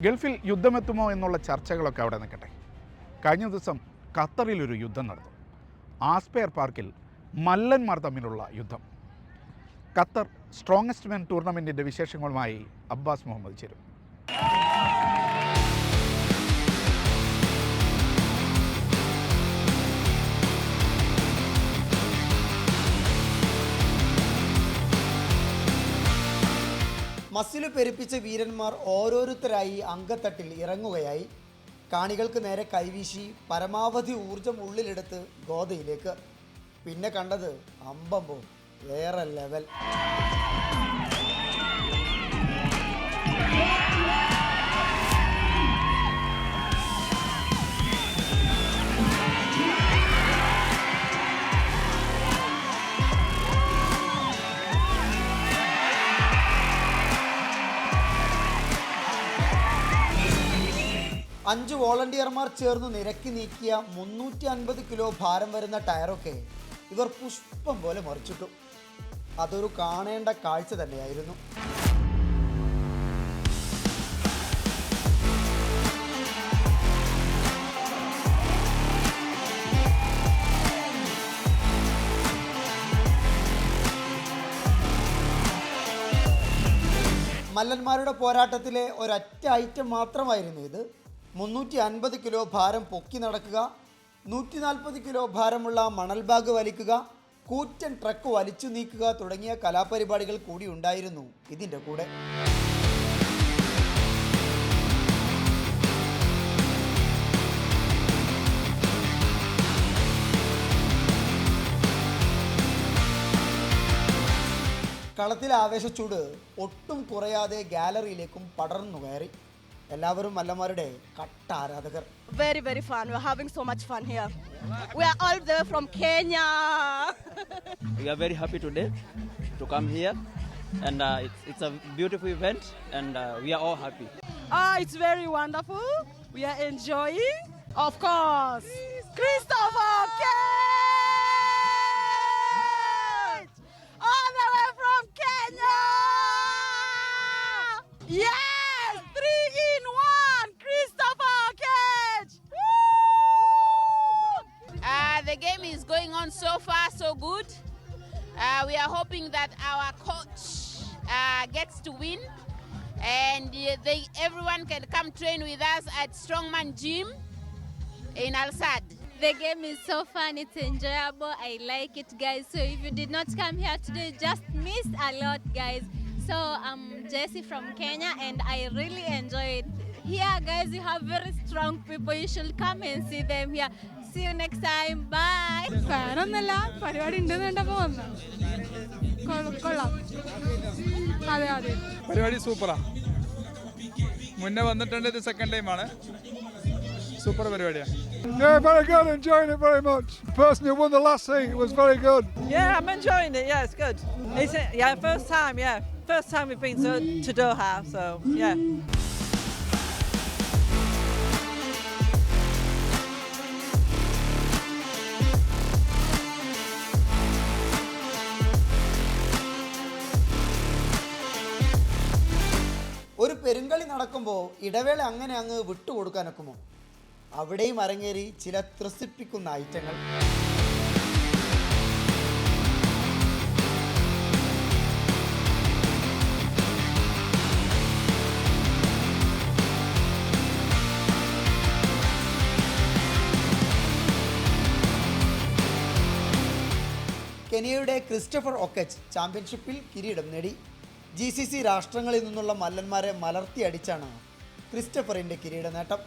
ഗൾഫിൽ യുദ്ധമെത്തുമോ എന്നുള്ള ചർച്ചകളൊക്കെ അവിടെ നിൽക്കട്ടെ. കഴിഞ്ഞ ദിവസം ഖത്തറിലൊരു യുദ്ധം നടന്നു. ആസ്പെയർ പാർക്കിൽ മല്ലന്മാർ തമ്മിലുള്ള യുദ്ധം. ഖത്തർ സ്ട്രോങ്ങസ്റ്റ് മെൻ ടൂർണമെൻറ്റിൻ്റെ വിശേഷങ്ങളുമായി അബ്ബാസ് മുഹമ്മദ് ചേരും. മസ്സില് പെരുപ്പിച്ച വീരന്മാർ ഓരോരുത്തരായി അങ്കത്തട്ടിൽ ഇറങ്ങുകയായി. കാണികൾക്ക് നേരെ കൈവീശി പരമാവധി ഊർജം ഉള്ളിലെടുത്ത് ഗോദയിലേക്ക്. പിന്നെ കണ്ടത് അമ്പമ്പോ വേറെ ലെവൽ. 5 വോളണ്ടിയർമാർ ചേർന്ന് നിരക്കി നീക്കിയ 350 കിലോ ഭാരം വരുന്ന ടയറൊക്കെ ഇവർ പുഷ്പം പോലെ മറിച്ചിട്ടു. അതൊരു കാണേണ്ട കാഴ്ച തന്നെയായിരുന്നു. മല്ലന്മാരുടെ പോരാട്ടത്തിലെ ഒരൊറ്റ ഐറ്റം മാത്രമായിരുന്നു ഇത്. 350 കിലോ ഭാരം പൊക്കി നടക്കുക, 140 കിലോ ഭാരമുള്ള മണൽ ബാഗ് വലിക്കുക, കൂറ്റൻ ട്രക്ക് വലിച്ചു നീക്കുക തുടങ്ങിയ കലാപരിപാടികൾ കൂടി ഉണ്ടായിരുന്നു ഇതിൻ്റെ കൂടെ. കളത്തിലെ ആവേശച്ചൂട് ഒട്ടും കുറയാതെ ഗാലറിയിലേക്കും പടർന്നു കയറി. എല്ലാവരും മല്ലന്മാരുടെ കട്ട ആരാധകർ. Very, very fun. We're having so much fun here. We are all there from Kenya. We are very happy today to come here, and it's a beautiful event, and we are all happy. It's very wonderful. We are enjoying, of course, Christopher Cage, all the way from Kenya. Yeah. The game is going on so far, so good. We are hoping that our coach gets to win, and everyone can come train with us at Strongman Gym in Al Sadd. The game is so fun, it's enjoyable, I like it, guys. So if you did not come here today, just missed a lot, guys. So I'm Jessie from Kenya, and I really enjoy it. Here, guys, you have very strong people. You should come and see them here. See you next time. Bye. ഫാനൊന്നല്ല, പരിപാടി ഉണ്ടെന്ന് കണ്ടപ്പോ വന്നു. കൊള്ളാം. അതെ അതെ, പരിപാടി സൂപ്പറാ. മുന്നേ വന്നിട്ടുണ്ട്, ഇത് സെക്കൻഡ് ടൈം ആണ്. സൂപ്പർ പരിപാടിയാണ്. Yeah, very good. Enjoying it very much. The person who won the last thing was very good. Yeah, I'm enjoying it. Yeah, it's good. First time. Yeah, first time we've been to Doha. So yeah. ഒരു പെരുങ്കളി നടക്കുമ്പോൾ ഇടവേള അങ്ങനെ അങ്ങ് വിട്ടുകൊടുക്കാനൊക്കുമോ? അവിടെയും അരങ്ങേറി ചില ത്രസിപ്പിക്കുന്ന ഐറ്റങ്ങൾ. കെനിയയുടെ Christopher ഒക്കച്ച് ചാമ്പ്യൻഷിപ്പിൽ കിരീടം നേടി. GCC രാഷ്ട്രങ്ങളിൽ നിന്നുള്ള മല്ലന്മാരെ മലർത്തി അടിച്ചാണ് ക്രിസ്റ്റഫറിൻ്റെ കിരീട നേട്ടം.